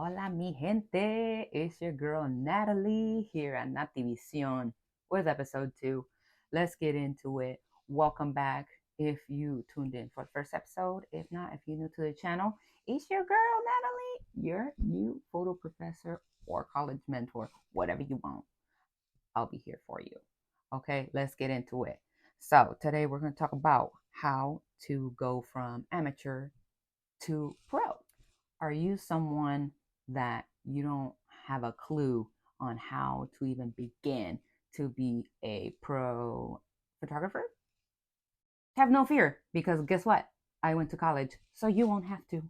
Hola, mi gente. It's your girl Natalie here at Nativision with episode 2. Let's get into it. Welcome back if you tuned in for the first episode. If not, if you're new to the channel, it's your girl Natalie, your new photo professor or college mentor, whatever you want. I'll be here for you. Okay, let's get into it. So, today we're going to talk about how to go from amateur to pro. Are you someone that you don't have a clue on how to even begin to be a pro photographer? Have no fear, because guess what? I went to college, so you won't have to.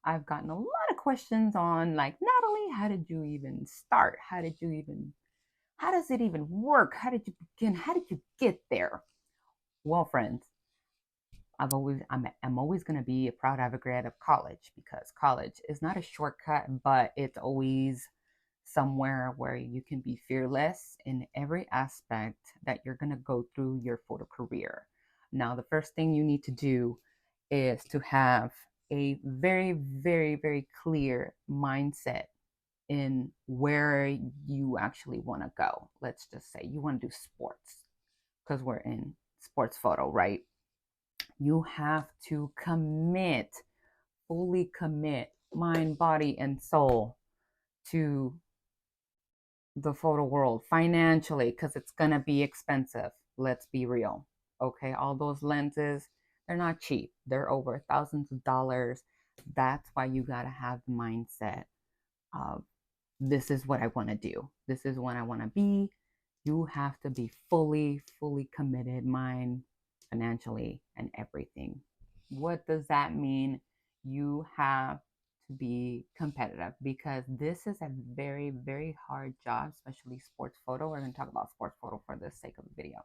I've gotten a lot of questions on, like, Natalie, how did you even start? How does it even work? How did you begin? How did you get there? Well, friends, I'm always going to be a proud advocate of college, because college is not a shortcut, but it's always somewhere where you can be fearless in every aspect that you're going to go through your photo career. Now, the first thing you need to do is to have a very, very, very clear mindset in where you actually want to go. Let's just say you want to do sports, because we're in sports photo, right? You have to fully commit mind, body, and soul to the photo world financially, because it's going to be expensive. Let's be real. Okay. All those lenses, they're not cheap, they're over thousands of dollars. That's why you got to have the mindset of, this is what I want to do, this is what I want to be. You have to be fully committed, mind, financially, and everything. What does that mean? You have to be competitive, because this is a very, very hard job, especially sports photo. We're going to talk about sports photo for the sake of the video.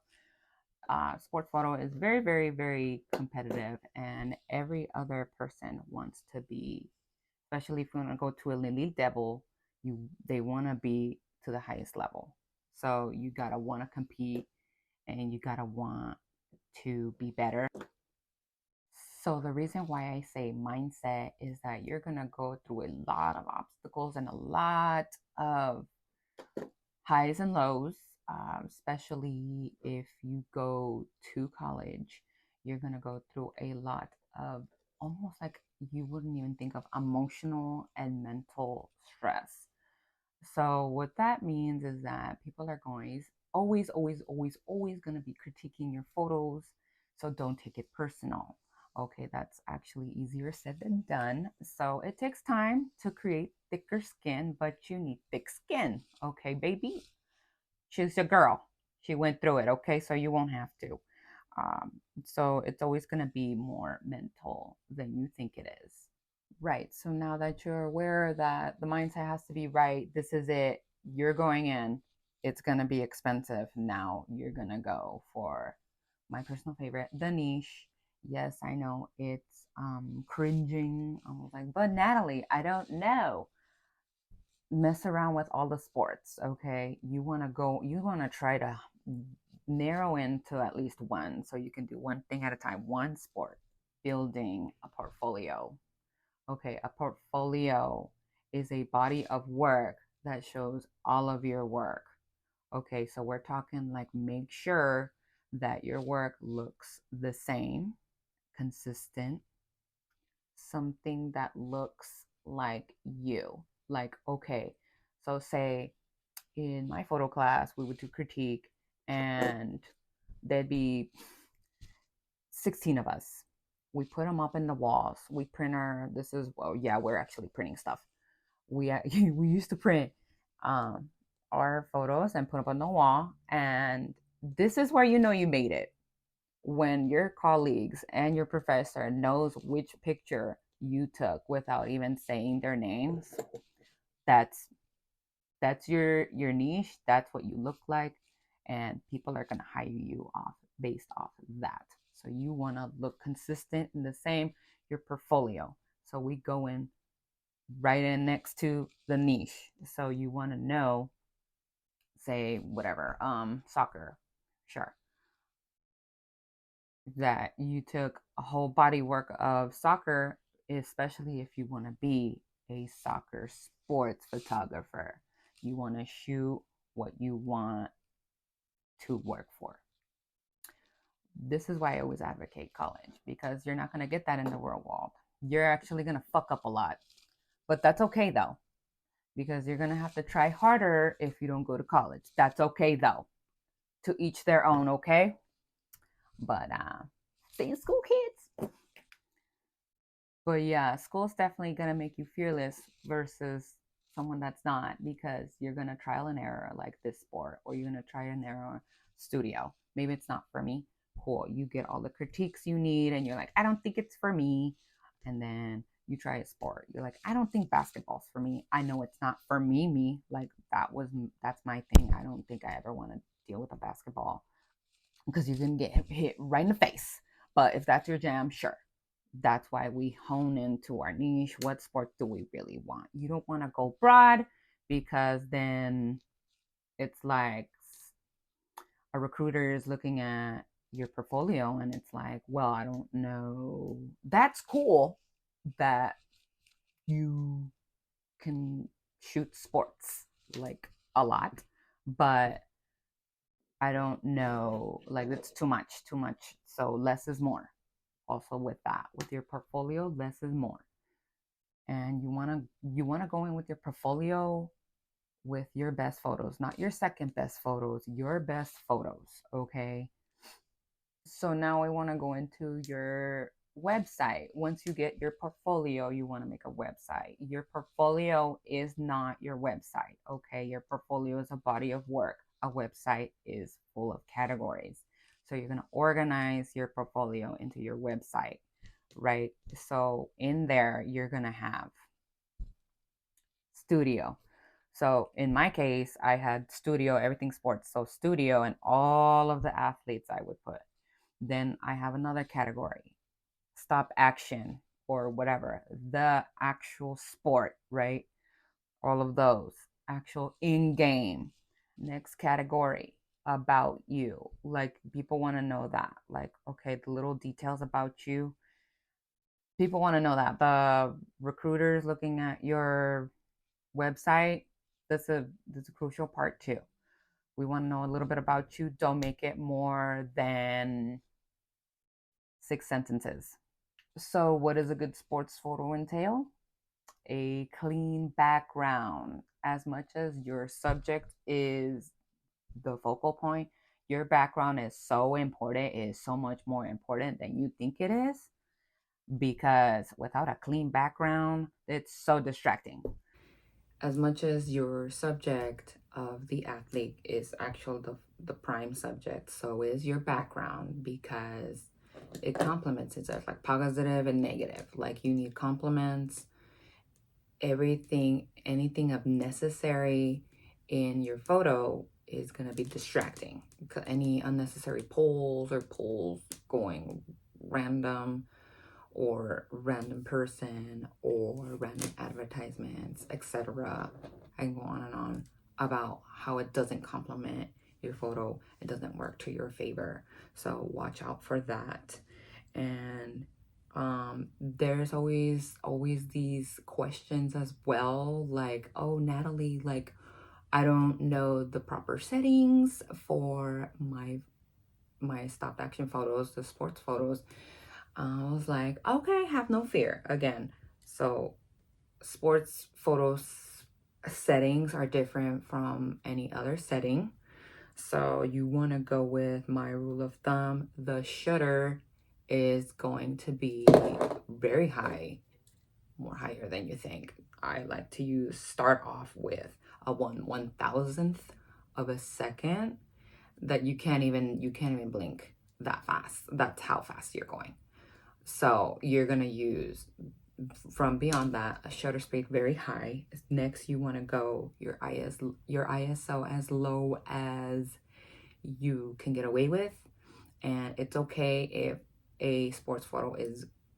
Sports photo is very, very, very competitive, and every other person wants to be, especially if you want to go to an elite level, they want to be to the highest level. So you gotta want to compete, and you gotta want to be better. So the reason why I say mindset is that you're gonna go through a lot of obstacles and a lot of highs and lows, especially if you go to college. You're gonna go through a lot of, almost like, you wouldn't even think of, emotional and mental stress. So what that means is that people are going always going to be critiquing your photos. So don't take it personal. Okay, that's actually easier said than done. So it takes time to create thicker skin, but you need thick skin. Okay, baby. She's a girl. She went through it. Okay, so you won't have to. Um, so it's always going to be more mental than you think it is. Right. So now that you're aware that the mindset has to be right, this is it. You're going in. It's going to be expensive. Now you're going to go for my personal favorite, the niche. Yes, I know it's cringing. I was like, but Natalie, I don't know. Mess around with all the sports, okay? You want to try to narrow into at least one, so you can do one thing at a time, one sport, building a portfolio. Okay, a portfolio is a body of work that shows all of your work. Okay, so we're talking like, make sure that your work looks the same, consistent, something that looks like you. Like, okay, so say in my photo class, we would do critique, and there'd be 16 of us. We put them up in the walls. We print this is, well, yeah, we're actually printing stuff. We used to print um, our photos and put up on the wall. And this is where you know you made it. When your colleagues and your professor knows which picture you took without even saying their names, that's your niche. That's what you look like, and people are gonna hire you off based off of that. So you want to look consistent and the same. Your portfolio. So we go in right in next to the niche. So you want to know, say, whatever, soccer, sure, that you took a whole body work of soccer, especially if you want to be a soccer sports photographer. You want to shoot what you want to work for. This is why I always advocate college, because you're not going to get that in the real world. You're actually going to fuck up a lot. But that's okay though, because you're going to have to try harder if you don't go to college. That's okay though. To each their own, okay? But stay in school, kids. But yeah, school's definitely gonna make you fearless versus someone that's not, because you're gonna trial and error like this sport, or you're gonna try and error studio. Maybe it's not for me. Cool. You get all the critiques you need, and you're like, I don't think it's for me. And then you try a sport. You're like, I don't think basketball's for me. I know it's not for me. Like that's my thing. I don't think I ever want to deal with a basketball because you can get hit right in the face. But if that's your jam, sure. That's why we hone into our niche. What sport do we really want? You don't want to go broad, because then it's like a recruiter is looking at your portfolio and it's like, well, I don't know. That's cool that you can shoot sports like a lot, but I don't know, like it's too much, too much. So less is more. Also with that, with your portfolio, less is more. And you wanna go in with your portfolio with your best photos, not your second best photos, your best photos, okay? So now I want to go into your website. Once you get your portfolio, you want to make a website. Your portfolio is not your website, okay? Your portfolio is a body of work. A website is full of categories. So you're going to organize your portfolio into your website, right? So in there, you're going to have studio. So in my case, I had studio, everything sports. So studio and all of the athletes I would put. Then I have another category, stop action or whatever, the actual sport, right? All of those, actual in game. Next category, about you. Like people want to know that. Like, okay, the little details about you. People want to know that. The recruiters looking at your website, that's a crucial part too. We want to know a little bit about you. Don't make it more than 6 sentences. So, what does a good sports photo entail? A clean background. As much as your subject is the focal point, your background is so important, it is so much more important than you think it is, because without a clean background, it's so distracting. As much as your subject of the athlete is actually the prime subject, so is your background, because it complements itself, like positive and negative. Like you need compliments, everything, anything of necessary in your photo is going to be distracting. Any unnecessary polls going random, or random person, or random advertisements, etc. I can go on and on about how it doesn't complement your photo. It doesn't work to your favor. So watch out for that. And there's always these questions as well, like, oh, Natalie, like, I don't know the proper settings for my stop action photos, the sports photos. I was like, okay, have no fear. Again, so sports photos settings are different from any other setting. So you want to go with my rule of thumb. The shutter is going to be very high, more higher than you think. I like to start off with a 1/1000th of a second, that you can't even blink that fast. That's how fast you're going. So you're gonna use, from beyond that, a shutter speed very high. Next, you want to go your ISO as low as you can get away with, and it's okay if a sports photo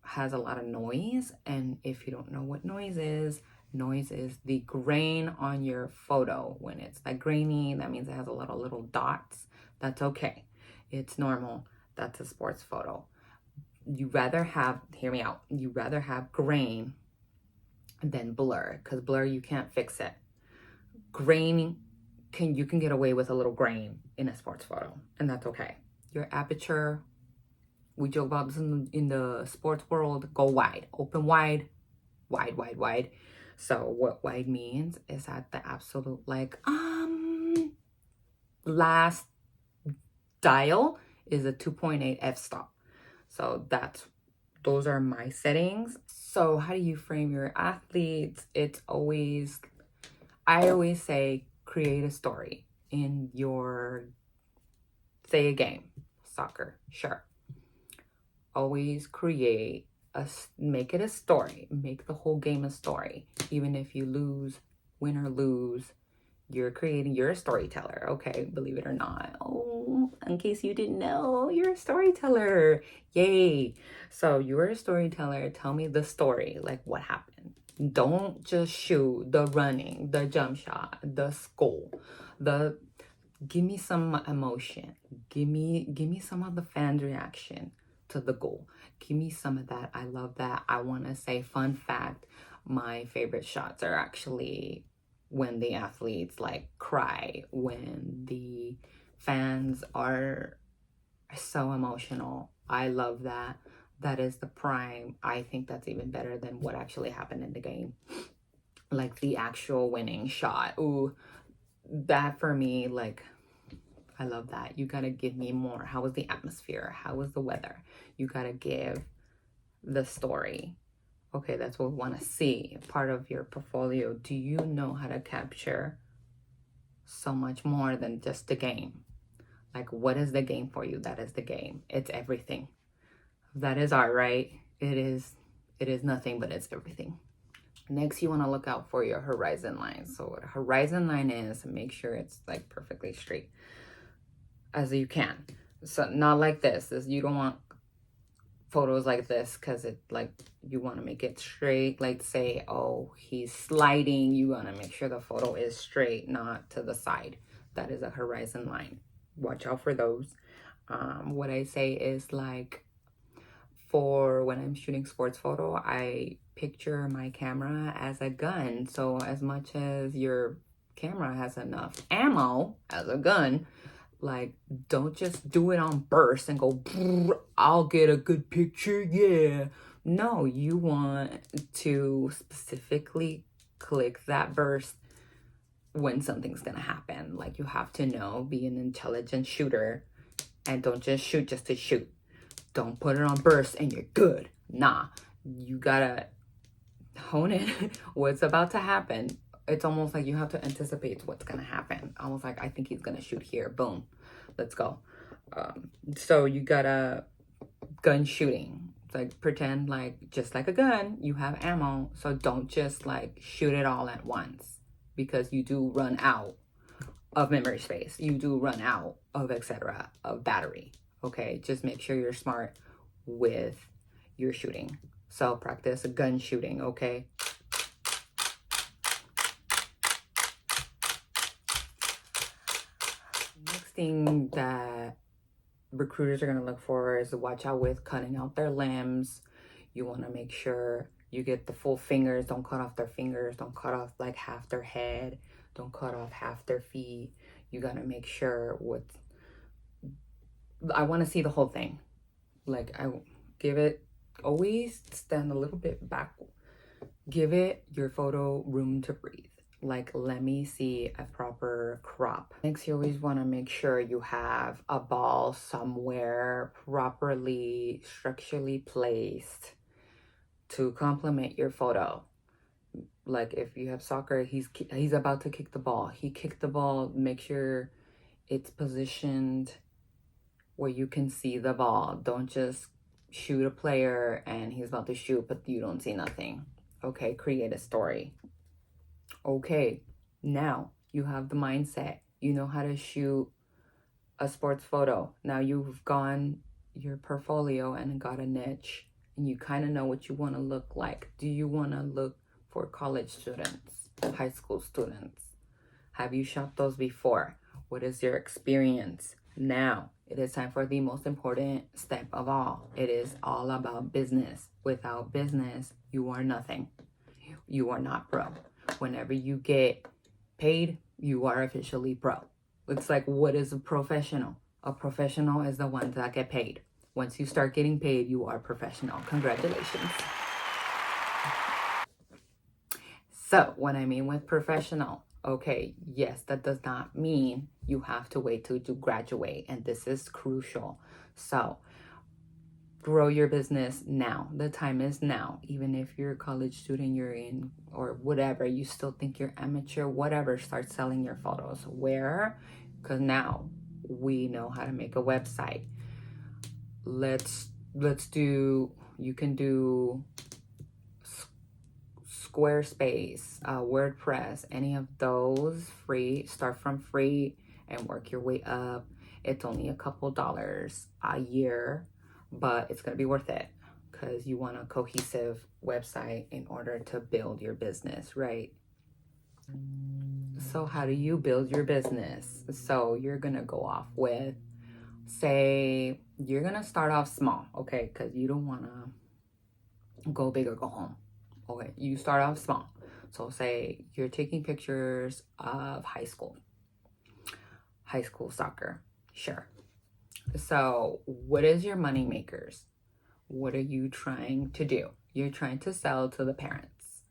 has a lot of noise. And if you don't know what noise is the grain on your photo. When it's like grainy, that means it has a lot of little dots. That's okay, it's normal. That's a sports photo. Hear me out, you rather have grain than blur, because blur, you can't fix it. Grain, you can get away with a little grain in a sports photo, and that's okay. Your aperture, we joke about this in the sports world, go wide, open wide, wide, wide, wide. So what wide means is that the absolute like last dial is a 2.8 f-stop. So those are my settings. So how do you frame your athletes? I always say create a story in your, say, a game, soccer, sure. Always make it a story. Make the whole game a story. Even if you lose, win or lose, you're a storyteller, okay? Believe it or not. Oh, in case you didn't know, you're a storyteller. Yay. So you're a storyteller. Tell me the story, like what happened. Don't just shoot the running, the jump shot, the goal, give me some emotion. Give me some of the fans' reaction to the goal. Give me some of that. I love that. I want to say, fun fact, my favorite shots are actually when the athletes like cry, when the fans are so emotional. I love that. That is the prime. I think that's even better than what actually happened in the game. Like the actual winning shot. Ooh, that for me, like, I love that. You gotta give me more. How was the atmosphere? How was the weather? You gotta give the story. Okay, that's what we want to see. Part of your portfolio. Do you know how to capture so much more than just the game? Like, what is the game for you? That is the game. It's everything. That is art, right? It is nothing, but it's everything. Next, you want to look out for your horizon line. So what a horizon line is, make sure it's like perfectly straight as you can. So not like this. You don't want photos like this because it like you want to make it straight. Like say, oh, he's sliding. You want to make sure the photo is straight, not to the side. That is a horizon line. Watch out for those. What I say is like, for when I'm shooting sports photo, I picture my camera as a gun. So as much as your camera has enough ammo as a gun, like, don't just do it on burst and go, I'll get a good picture, yeah. No, you want to specifically click that burst when something's gonna happen. Like, you have to know, be an intelligent shooter, and don't just shoot just to shoot. Don't put it on burst and you're good. Nah, you gotta hone in what's about to happen. It's almost like you have to anticipate what's gonna happen. Almost like, I think he's gonna shoot here. Boom, let's go. So you gotta gun shooting. Like, pretend like just like a gun, you have ammo. So don't just like shoot it all at once, because you do run out of memory space. You do run out of etc. of battery. Okay, just make sure you're smart with your shooting. So practice gun shooting, okay? Next thing that recruiters are going to look for is to watch out with cutting out their limbs. You want to make sure you get the full fingers. Don't cut off their fingers. Don't cut off like half their head. Don't cut off half their feet. You got to make sure I want to see the whole thing. Like, I give it, always stand a little bit back. Give it your photo room to breathe. Like, let me see a proper crop. Next, you always want to make sure you have a ball somewhere properly structurally placed to complement your photo. Like, if you have soccer, he's about to kick the ball. He kicked the ball. Make sure it's positioned where you can see the ball. Don't just shoot a player and he's about to shoot, but you don't see nothing. Okay, create a story. Okay, now you have the mindset. You know how to shoot a sports photo. Now you've gone your portfolio and got a niche, and you kind of know what you want to look like. Do you want to look for college students, high school students? Have you shot those before? What is your experience? Now it is time for the most important step of all. It is all about business. Without business, you are nothing. you are not pro. Whenever you get paid, you are officially pro. It's like, what is a professional? A professional is the ones that get paid. Once you start getting paid, you are professional. Congratulations. So what I mean with professional, okay, yes, that does not mean you have to wait till you graduate. And this is crucial. So grow your business now. The time is now. Even if you're a college student, you're in or whatever, you still think you're amateur, whatever, start selling your photos. Where? Because now we know how to make a website. Let's do, you can do Squarespace, WordPress, any of those free. Start from free and work your way up. It's only a couple dollars a year, but it's going to be worth it because you want a cohesive website in order to build your business, right? So how do you build your business? So you're going to go off with, say, you're going to start off small, okay? Because you don't want to go big or go home. Okay, you start off small. So say you're taking pictures of high school soccer. Sure. So what is your money makers? What are you trying to do? You're trying to sell to the parents.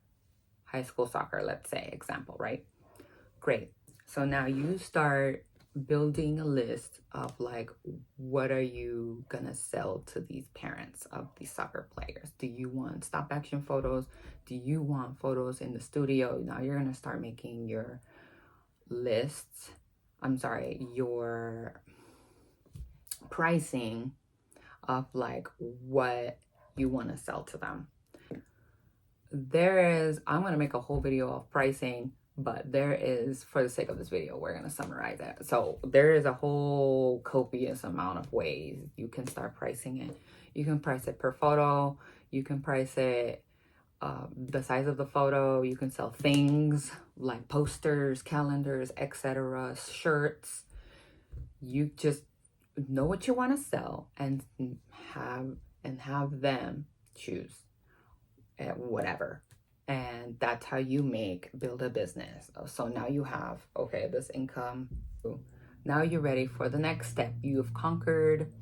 High school soccer, let's say, example, right? Great. So now you start building a list of like, what are you gonna sell to these parents of these soccer players? Do you want stop action photos? Do you want photos in the studio? Now you're gonna start making your lists. Your pricing of like what you want to sell to them. I'm gonna make a whole video of pricing, but there is, for the sake of this video, we're going to summarize it. So there is a whole copious amount of ways you can start pricing it. You can price it per photo. You can price it the size of the photo. You can sell things like posters, calendars, etc., shirts. You just know what you want to sell and have them choose whatever. And that's how you build a business. So now you have, okay, this income. Now you're ready for the next step. You've conquered,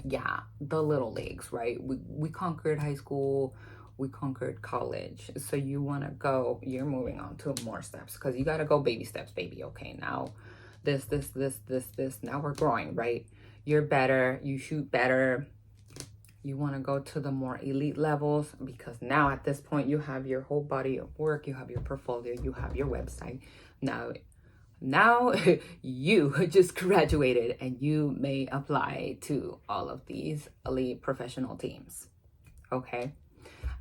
the little leagues, right? We conquered high school, we conquered college. So you're moving on to more steps because you got to go baby steps, baby. Okay, now this. Now we're growing, right? You're better, you shoot better. You want to go to the more elite levels because now at this point you have your whole body of work, you have your portfolio, you have your website. Now you just graduated and you may apply to all of these elite professional teams. Okay,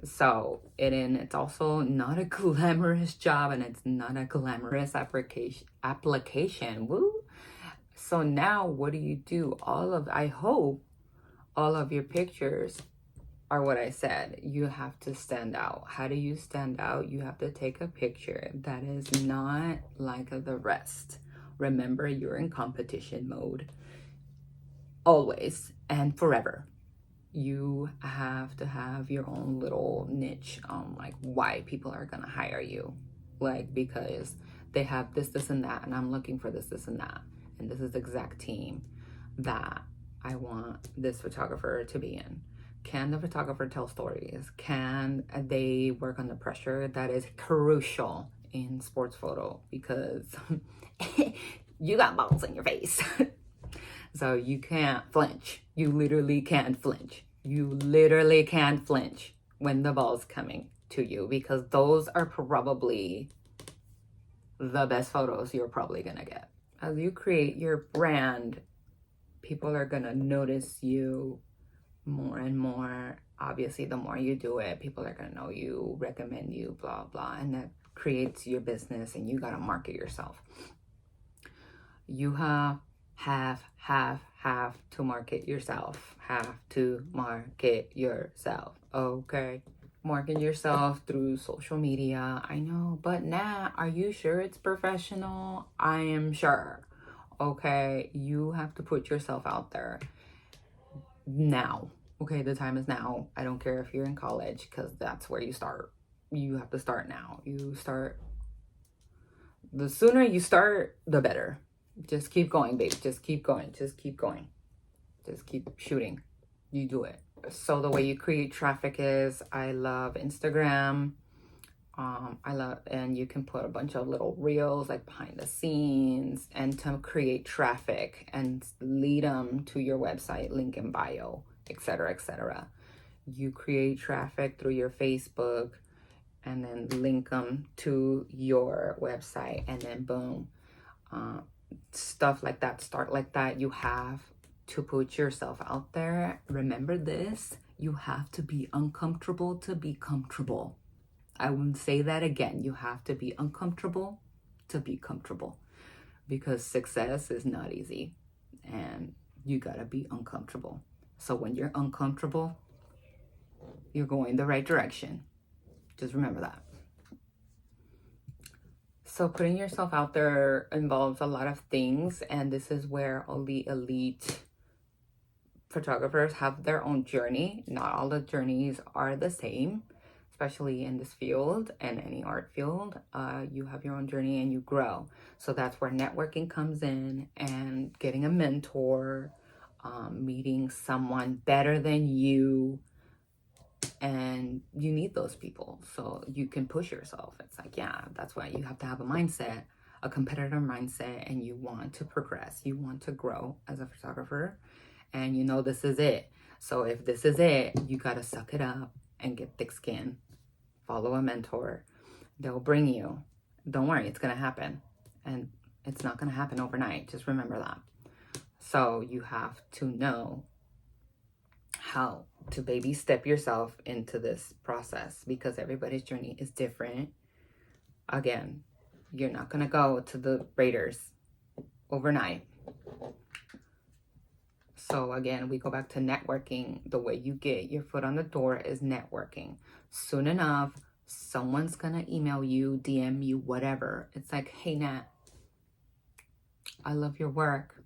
so it's also not a glamorous job and it's not a glamorous application. Woo. So now what do? I hope all of your pictures are what I said. You have to stand out. How do you stand out? You have to take a picture that is not like the rest. Remember, you're in competition mode. Always and forever. You have to have your own little niche on like why people are gonna hire you. Like because they have this, and that, and I'm looking for this, and that. And this is the exact team that I want this photographer to be in. Can the photographer tell stories? Can they work under pressure? That is crucial in sports photo because you got balls in your face. So you can't flinch. You literally can't flinch. You literally can't flinch when the ball's coming to you because those are probably the best photos you're probably gonna get. As you create your brand, people are gonna notice you more and more. Obviously, the more you do it, people are gonna know you, recommend you, blah, blah, and that creates your business and you gotta market yourself. You have to market yourself. Have to market yourself, okay? Market yourself through social media. I know, but are you sure it's professional? I am sure. Okay, you have to put yourself out there now. Okay, the time is now. I don't care if you're in college because that's where you start. you have to start now. The sooner you start, the better. Just keep going, babe. Just keep going. Just keep going. Just keep shooting. You do it. So the way you create traffic is, I love Instagram. And you can put a bunch of little reels like behind the scenes and to create traffic and lead them to your website, link in bio, etc., etc. You create traffic through your Facebook and then link them to your website, and then boom, stuff like that. Start like that. You have to put yourself out there. Remember this, you have to be uncomfortable to be comfortable. I will say that again. You have to be uncomfortable to be comfortable, because success is not easy and you gotta be uncomfortable. So when you're uncomfortable, you're going the right direction. Just remember that. So putting yourself out there involves a lot of things, and this is where all the elite photographers have their own journey. Not all the journeys are the same, especially in this field and any art field. You have your own journey and you grow. So that's where networking comes in, and getting a mentor, meeting someone better than you. And you need those people so you can push yourself. It's like, yeah, that's why you have to have a mindset, a competitor mindset, and you want to progress. You want to grow as a photographer, and you know this is it. So if this is it, you got to suck it up and get thick skin. Follow a mentor. They'll bring you. Don't worry, it's going to happen. And it's not going to happen overnight. Just remember that. So you have to know how to baby step yourself into this process, because everybody's journey is different. Again, you're not going to go to the Raiders overnight. So again, we go back to networking. The way you get your foot on the door is networking. Soon enough, someone's going to email you, DM you, whatever. It's like, hey, Nat, I love your work.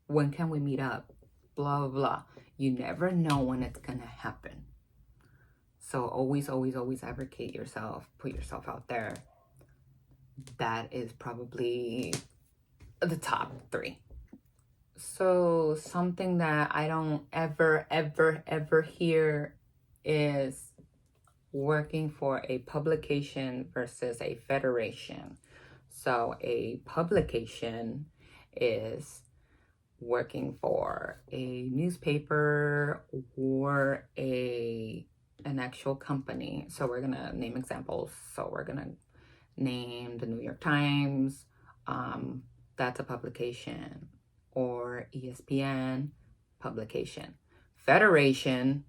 When can we meet up? Blah, blah, blah. You never know when it's going to happen. So always, always, always advocate yourself. Put yourself out there. That is probably the top 3. So something that I don't ever hear is working for a publication versus a federation. So a publication is working for a newspaper or an actual company. So we're gonna name examples. So we're gonna name the New York Times. That's a publication. Or ESPN, publication. Federation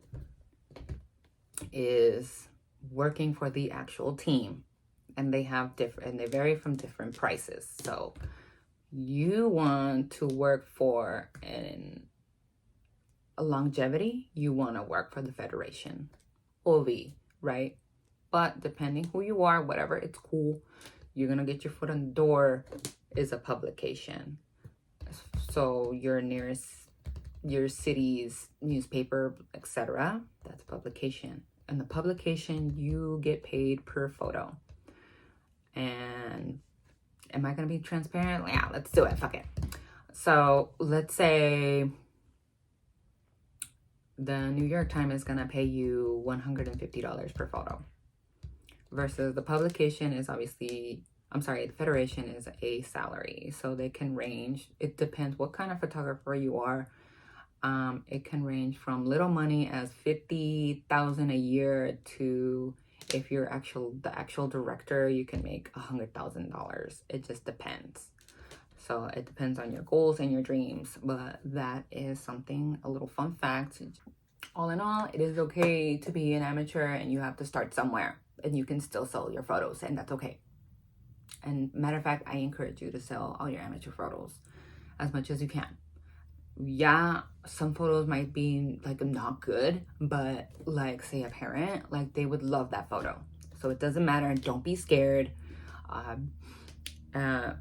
is working for the actual team, and they have different, and they vary from different prices. So you want to work for a longevity, you want to work for the federation, OV, right? But depending who you are, whatever, it's cool. You're gonna get your foot on the door is a publication. So your city's newspaper, etc., that's a publication. And the publication, you get paid per photo. And am I going to be transparent? Yeah, let's do it. Fuck it. So let's say the New York Times is going to pay you $150 per photo. Versus the publication is obviously, the federation is a salary. So they can range. It depends what kind of photographer you are. It can range from little money as $50,000 a year to, if you're the actual director, you can make $100,000. It just depends. So it depends on your goals and your dreams. But that is something, a little fun fact. All in all, it is okay to be an amateur, and you have to start somewhere, and you can still sell your photos, and that's okay. And matter of fact, I encourage you to sell all your amateur photos as much as you can. Yeah, some photos might be like not good, but like say a parent, like they would love that photo. So it doesn't matter. Don't be scared.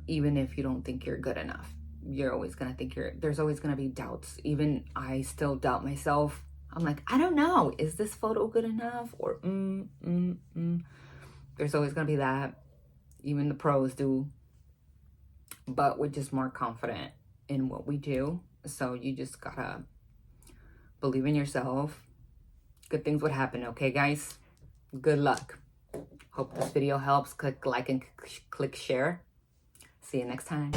Even if you don't think you're good enough, you're always gonna think there's always gonna be doubts. Even I still doubt myself. I'm like, I don't know, is this photo good enough? Or There's always going to be that. Even the pros do. But we're just more confident in what we do. So you just gotta believe in yourself. Good things would happen, okay, guys? Good luck. Hope this video helps. Click like and click share. See you next time.